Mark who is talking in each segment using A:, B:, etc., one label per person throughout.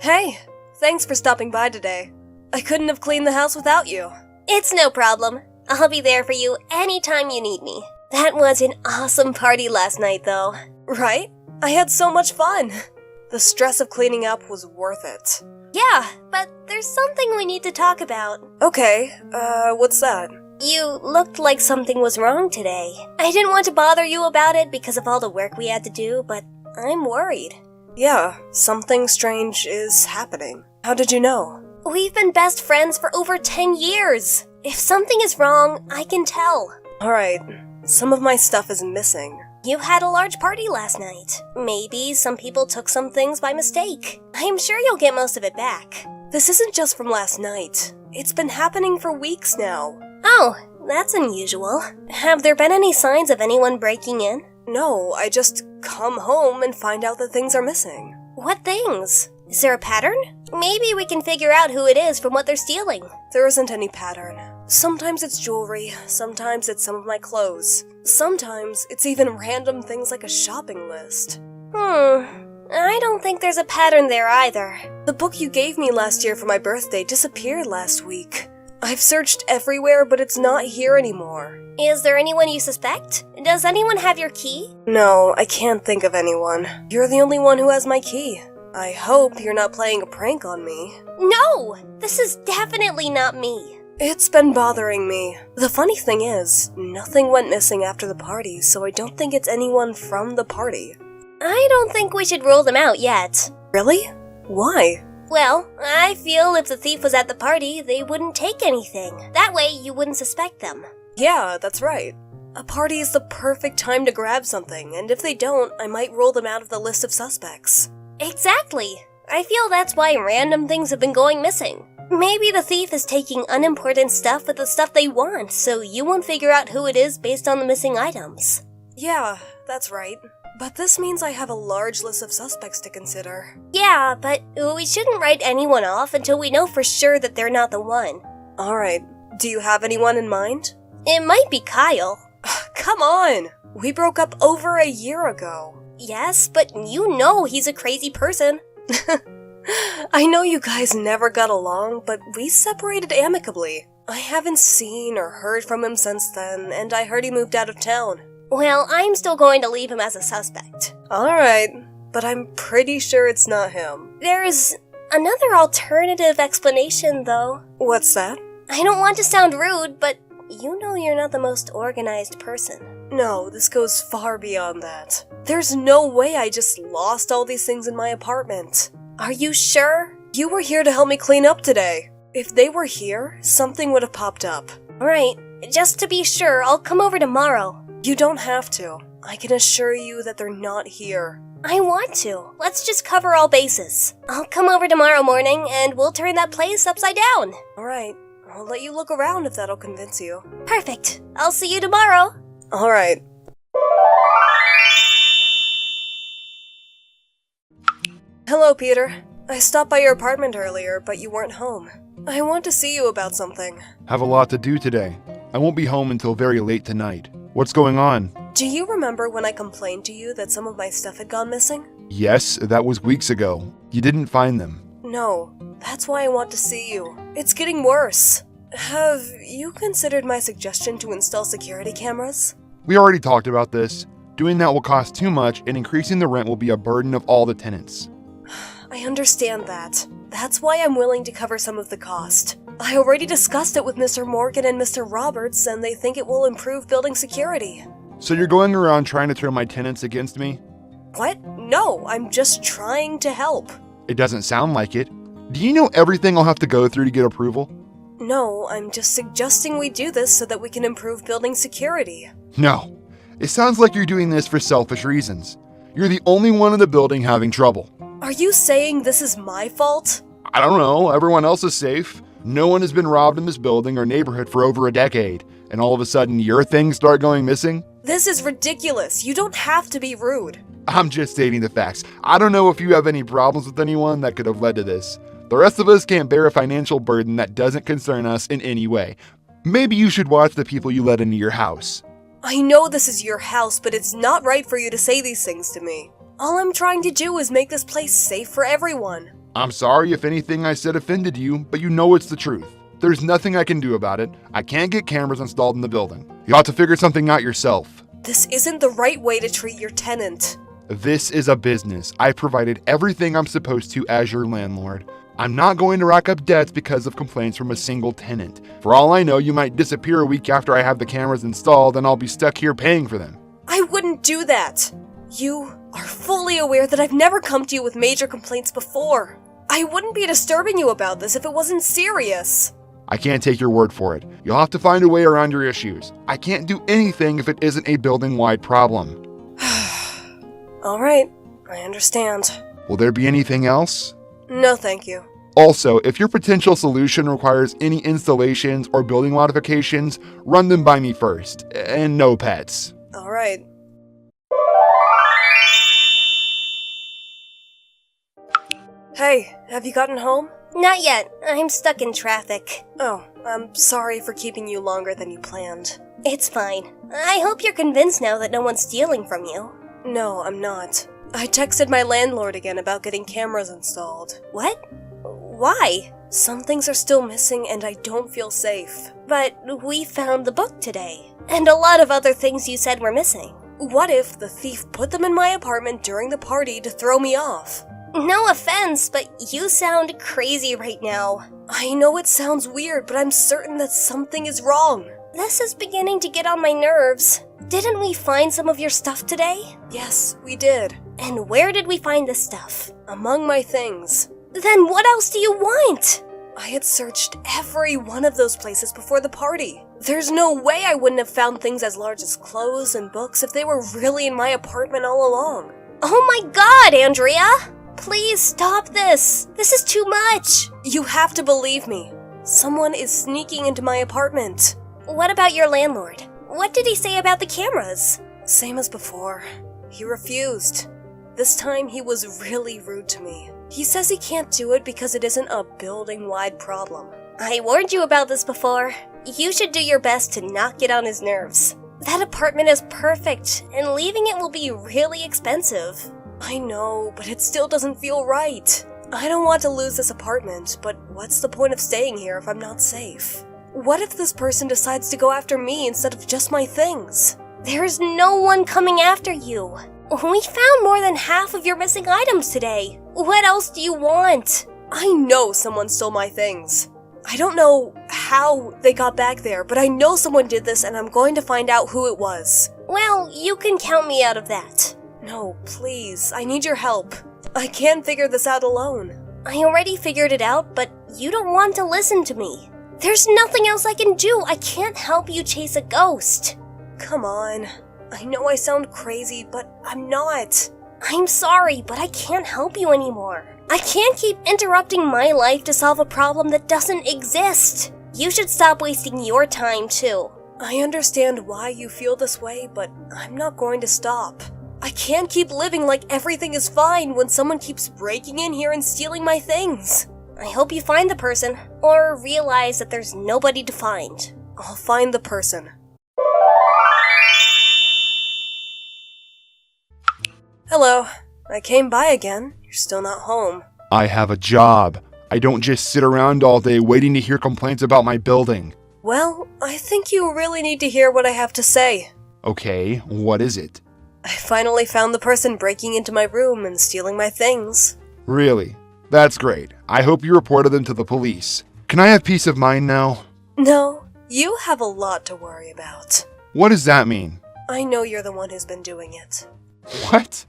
A: Hey, thanks for stopping by today. I couldn't have cleaned the house without you.
B: It's no problem. I'll be there for you anytime you need me. That was an awesome party last night, though.
A: Right? I had so much fun. The stress of cleaning up was worth it.
B: Yeah, but there's something we need to talk about.
A: Okay, what's that?
B: You looked like something was wrong today. I didn't want to bother you about it because of all the work we had to do, but I'm worried.
A: Yeah, something strange is happening. How did you know?
B: We've been best friends for over 10 years. If something is wrong, I can tell.
A: Alright, some of my stuff is missing.
B: You had a large party last night. Maybe some people took some things by mistake. I'm sure you'll get most of it back.
A: This isn't just from last night. It's been happening for weeks now.
B: Oh, that's unusual. Have there been any signs of anyone breaking in?
A: No, I just come home and find out that things are missing.
B: What things? Is there a pattern? Maybe we can figure out who it is from what they're stealing.
A: There isn't any pattern. Sometimes it's jewelry, sometimes it's some of my clothes. Sometimes it's even random things like a shopping list.
B: I don't think there's a pattern there either.
A: The book you gave me last year for my birthday disappeared last week. I've searched everywhere, but it's not here anymore.
B: Is there anyone you suspect? Does anyone have your key?
A: No, I can't think of anyone. You're the only one who has my key. I hope you're not playing a prank on me.
B: No! This is definitely not me.
A: It's been bothering me. The funny thing is, nothing went missing after the party, so I don't think it's anyone from the party.
B: I don't think we should rule them out yet.
A: Really? Why?
B: Well, I feel if the thief was at the party, they wouldn't take anything. That way, you wouldn't suspect them.
A: Yeah, that's right. A party is the perfect time to grab something, and if they don't, I might rule them out of the list of suspects.
B: Exactly. I feel that's why random things have been going missing. Maybe the thief is taking unimportant stuff with the stuff they want, so you won't figure out who it is based on the missing items.
A: Yeah, that's right. But this means I have a large list of suspects to consider.
B: Yeah, but we shouldn't write anyone off until we know for sure that they're not the one.
A: Alright, do you have anyone in mind?
B: It might be Kyle.
A: Come on! We broke up over a year ago.
B: Yes, but you know he's a crazy person.
A: I know you guys never got along, but we separated amicably. I haven't seen or heard from him since then, and I heard he moved out of town.
B: Well, I'm still going to leave him as a suspect.
A: Alright, but I'm pretty sure it's not him.
B: There's another alternative explanation, though.
A: What's that?
B: I don't want to sound rude, but you know you're not the most organized person.
A: No, this goes far beyond that. There's no way I just lost all these things in my apartment.
B: Are you sure?
A: You were here to help me clean up today. If they were here, something would have popped up.
B: Alright, just to be sure, I'll come over tomorrow.
A: You don't have to. I can assure you that they're not here.
B: I want to. Let's just cover all bases. I'll come over tomorrow morning and we'll turn that place upside down.
A: Alright, I'll let you look around if that'll convince you.
B: Perfect. I'll see you tomorrow.
A: Alright. Hello, Peter. I stopped by your apartment earlier, but you weren't home. I want to see you about something.
C: Have a lot to do today. I won't be home until very late tonight. What's going on?
A: Do you remember when I complained to you that some of my stuff had gone missing?
C: Yes, that was weeks ago. You didn't find them.
A: No, that's why I want to see you. It's getting worse. Have you considered my suggestion to install security cameras?
C: We already talked about this. Doing that will cost too much, and increasing the rent will be a burden of all the tenants.
A: I understand that. That's why I'm willing to cover some of the cost. I already discussed it with Mr. Morgan and Mr. Roberts, and they think it will improve building security.
C: So you're going around trying to turn my tenants against me?
A: What? No, I'm just trying to help.
C: It doesn't sound like it. Do you know everything I'll have to go through to get approval?
A: No, I'm just suggesting we do this so that we can improve building security.
C: No. It sounds like you're doing this for selfish reasons. You're the only one in the building having trouble.
A: Are you saying this is my fault?
C: I don't know. Everyone else is safe. No one has been robbed in this building or neighborhood for over a decade. And all of a sudden, your things start going missing?
A: This is ridiculous. You don't have to be rude.
C: I'm just stating the facts. I don't know if you have any problems with anyone that could have led to this. The rest of us can't bear a financial burden that doesn't concern us in any way. Maybe you should watch the people you let into your house.
A: I know this is your house, but it's not right for you to say these things to me. All I'm trying to do is make this place safe for everyone.
C: I'm sorry if anything I said offended you, but you know it's the truth. There's nothing I can do about it. I can't get cameras installed in the building. You ought to figure something out yourself.
A: This isn't the right way to treat your tenant.
C: This is a business. I provided everything I'm supposed to as your landlord. I'm not going to rack up debts because of complaints from a single tenant. For all I know, you might disappear a week after I have the cameras installed and I'll be stuck here paying for them.
A: I wouldn't do that. You are fully aware that I've never come to you with major complaints before. I wouldn't be disturbing you about this if it wasn't serious.
C: I can't take your word for it. You'll have to find a way around your issues. I can't do anything if it isn't a building-wide problem.
A: All right, I understand.
C: Will there be anything else?
A: No, thank you.
C: Also, if your potential solution requires any installations or building modifications, run them by me first. And no pets.
A: All right. Hey, have you gotten home?
B: Not yet. I'm stuck in traffic.
A: Oh, I'm sorry for keeping you longer than you planned.
B: It's fine. I hope you're convinced now that no one's stealing from you.
A: No, I'm not. I texted my landlord again about getting cameras installed.
B: What? Why?
A: Some things are still missing and I don't feel safe.
B: But we found the book today. And a lot of other things you said were missing.
A: What if the thief put them in my apartment during the party to throw me off?
B: No offense, but you sound crazy right now.
A: I know it sounds weird, but I'm certain that something is wrong.
B: This is beginning to get on my nerves. Didn't we find some of your stuff today?
A: Yes, we did.
B: And where did we find this stuff?
A: Among my things.
B: Then what else do you want?
A: I had searched every one of those places before the party. There's no way I wouldn't have found things as large as clothes and books if they were really in my apartment all along.
B: Oh my god, Andrea! Please stop this. This is too much.
A: You have to believe me. Someone is sneaking into my apartment.
B: What about your landlord? What did he say about the cameras?
A: Same as before. He refused. This time he was really rude to me. He says he can't do it because it isn't a building-wide problem.
B: I warned you about this before. You should do your best to not get on his nerves. That apartment is perfect, and leaving it will be really expensive.
A: I know, but it still doesn't feel right. I don't want to lose this apartment, but what's the point of staying here if I'm not safe? What if this person decides to go after me instead of just my things?
B: There's no one coming after you. We found more than half of your missing items today. What else do you want?
A: I know someone stole my things. I don't know how they got back there, but I know someone did this and I'm going to find out who it was.
B: Well, you can count me out of that.
A: No, please, I need your help. I can't figure this out alone.
B: I already figured it out, but you don't want to listen to me. There's nothing else I can do. I can't help you chase a ghost.
A: Come on. I know I sound crazy, but I'm not.
B: I'm sorry, but I can't help you anymore. I can't keep interrupting my life to solve a problem that doesn't exist. You should stop wasting your time, too.
A: I understand why you feel this way, but I'm not going to stop. I can't keep living like everything is fine when someone keeps breaking in here and stealing my things.
B: I hope you find the person, or realize that there's nobody to find.
A: I'll find the person. Hello. I came by again. You're still not home.
C: I have a job. I don't just sit around all day waiting to hear complaints about my building.
A: Well, I think you really need to hear what I have to say.
C: Okay, what is it?
A: I finally found the person breaking into my room and stealing my things.
C: Really? That's great. I hope you reported them to the police. Can I have peace of mind now?
A: No, you have a lot to worry about.
C: What does that mean?
A: I know you're the one who's been doing it.
C: What?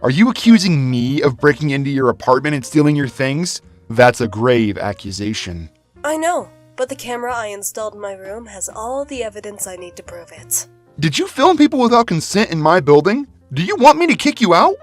C: Are you accusing me of breaking into your apartment and stealing your things? That's a grave accusation.
A: I know, but the camera I installed in my room has all the evidence I need to prove it.
C: Did you film people without consent in my building? Do you want me to kick you out?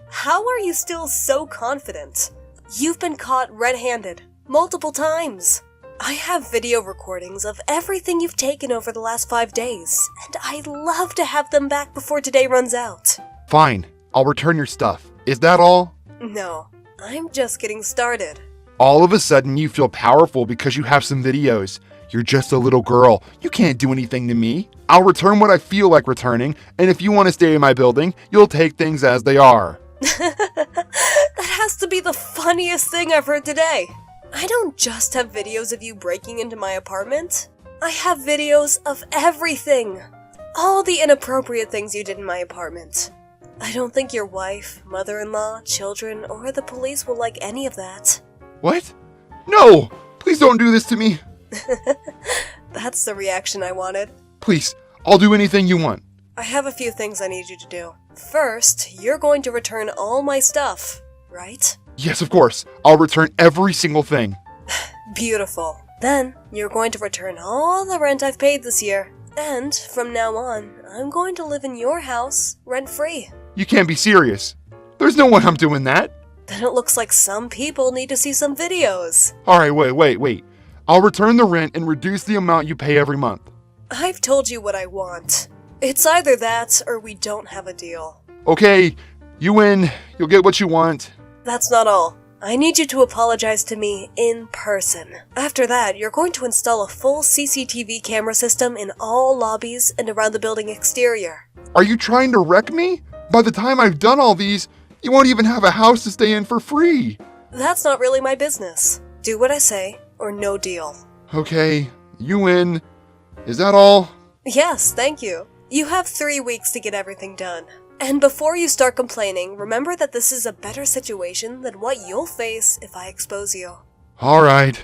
A: How are you still so confident? You've been caught red-handed multiple times. I have video recordings of everything you've taken over the last 5 days, and I'd love to have them back before today runs out.
C: Fine, I'll return your stuff. Is that all?
A: No, I'm just getting started.
C: All of a sudden you feel powerful because you have some videos. You're just a little girl. You can't do anything to me. I'll return what I feel like returning, and if you want to stay in my building, you'll take things as they are.
A: That has to be the funniest thing I've heard today. I don't just have videos of you breaking into my apartment. I have videos of everything. All the inappropriate things you did in my apartment. I don't think your wife, mother-in-law, children, or the police will like any of that.
C: What? No! Please don't do this to me!
A: That's the reaction I wanted.
C: Please, I'll do anything you want.
A: I have a few things I need you to do. First, you're going to return all my stuff, right?
C: Yes, of course. I'll return every single thing.
A: Beautiful. Then, you're going to return all the rent I've paid this year. And, from now on, I'm going to live in your house, rent-free.
C: You can't be serious. There's no way I'm doing that.
A: Then it looks like some people need to see some videos.
C: Alright, wait. I'll return the rent and reduce the amount you pay every month.
A: I've told you what I want. It's either that, or we don't have a deal.
C: Okay, you win. You'll get what you want.
A: That's not all. I need you to apologize to me in person. After that, you're going to install a full CCTV camera system in all lobbies and around the building exterior.
C: Are you trying to wreck me? By the time I've done all these, you won't even have a house to stay in for free.
A: That's not really my business. Do what I say, or no deal.
C: Okay, you win. Is that all?
A: Yes, thank you. You have 3 weeks to get everything done. And before you start complaining, remember that this is a better situation than what you'll face if I expose you.
C: Alright.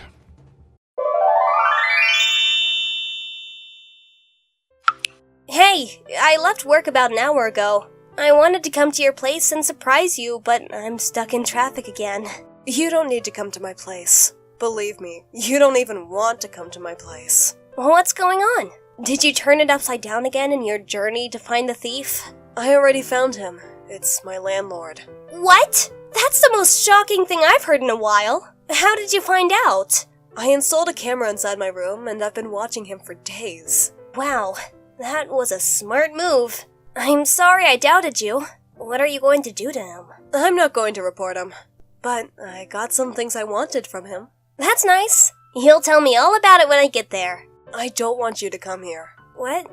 B: Hey, I left work about an hour ago. I wanted to come to your place and surprise you, but I'm stuck in traffic again.
A: You don't need to come to my place. Believe me, you don't even want to come to my place.
B: What's going on? Did you turn it upside down again in your journey to find the thief?
A: I already found him. It's my landlord.
B: What? That's the most shocking thing I've heard in a while. How did you find out?
A: I installed a camera inside my room, and I've been watching him for days.
B: Wow, that was a smart move. I'm sorry I doubted you. What are you going to do to him?
A: I'm not going to report him, but I got some things I wanted from him.
B: That's nice. You'll tell me all about it when I get there.
A: I don't want you to come here.
B: What?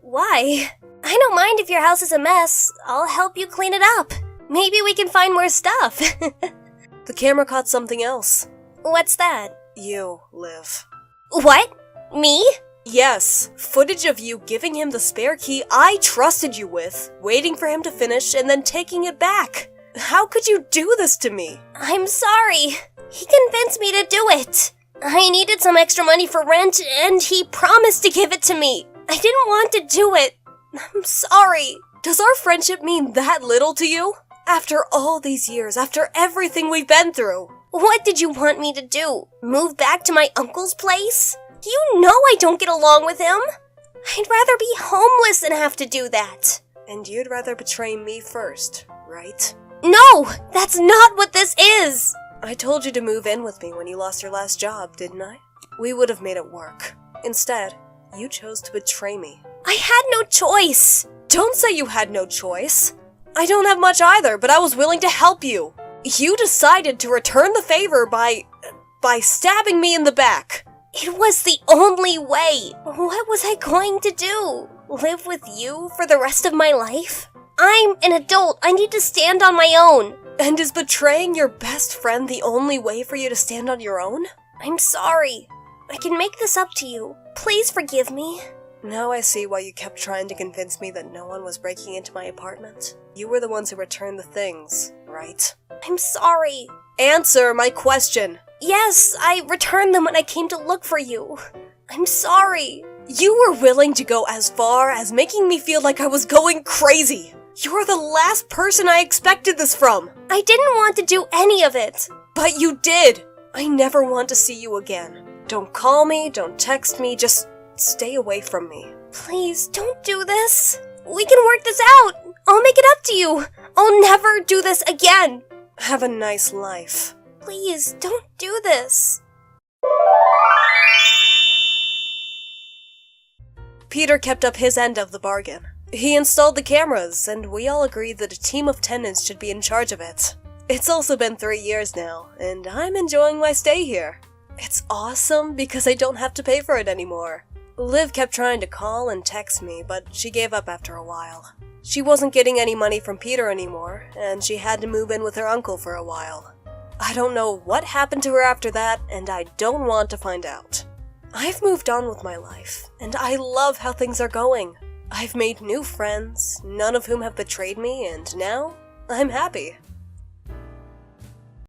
B: Why? I don't mind if your house is a mess. I'll help you clean it up. Maybe we can find more stuff.
A: The camera caught something else.
B: What's that?
A: You, Liv.
B: What? Me?
A: Yes, footage of you giving him the spare key I trusted you with, waiting for him to finish, and then taking it back. How could you do this to me?
B: I'm sorry. He convinced me to do it. I needed some extra money for rent, and he promised to give it to me. I didn't want to do it. I'm sorry.
A: Does our friendship mean that little to you? After all these years, after everything we've been through.
B: What did you want me to do? Move back to my uncle's place? You know I don't get along with him. I'd rather be homeless than have to do that.
A: And you'd rather betray me first, right?
B: No, that's not what this is.
A: I told you to move in with me when you lost your last job, didn't I? We would have made it work. Instead, you chose to betray me.
B: I had no choice.
A: Don't say you had no choice. I don't have much either, but I was willing to help you. You decided to return the favor by stabbing me in the back.
B: It was the only way. What was I going to do? Live with you for the rest of my life? I'm an adult. I need to stand on my own.
A: And is betraying your best friend the only way for you to stand on your own?
B: I'm sorry. I can make this up to you. Please forgive me.
A: Now I see why you kept trying to convince me that no one was breaking into my apartment. You were the ones who returned the things, right?
B: I'm sorry.
A: Answer my question.
B: Yes, I returned them when I came to look for you. I'm sorry.
A: You were willing to go as far as making me feel like I was going crazy. You're the last person I expected this from.
B: I didn't want to do any of it.
A: But you did. I never want to see you again. Don't call me, don't text me, just stay away from me.
B: Please, don't do this. We can work this out. I'll make it up to you. I'll never do this again.
A: Have a nice life.
B: Please, don't do this.
A: Peter kept up his end of the bargain. He installed the cameras, and we all agreed that a team of tenants should be in charge of it. It's also been 3 years now, and I'm enjoying my stay here. It's awesome because I don't have to pay for it anymore. Liv kept trying to call and text me, but she gave up after a while. She wasn't getting any money from Peter anymore, and she had to move in with her uncle for a while. I don't know what happened to her after that, and I don't want to find out. I've moved on with my life, and I love how things are going. I've made new friends, none of whom have betrayed me, and now I'm happy.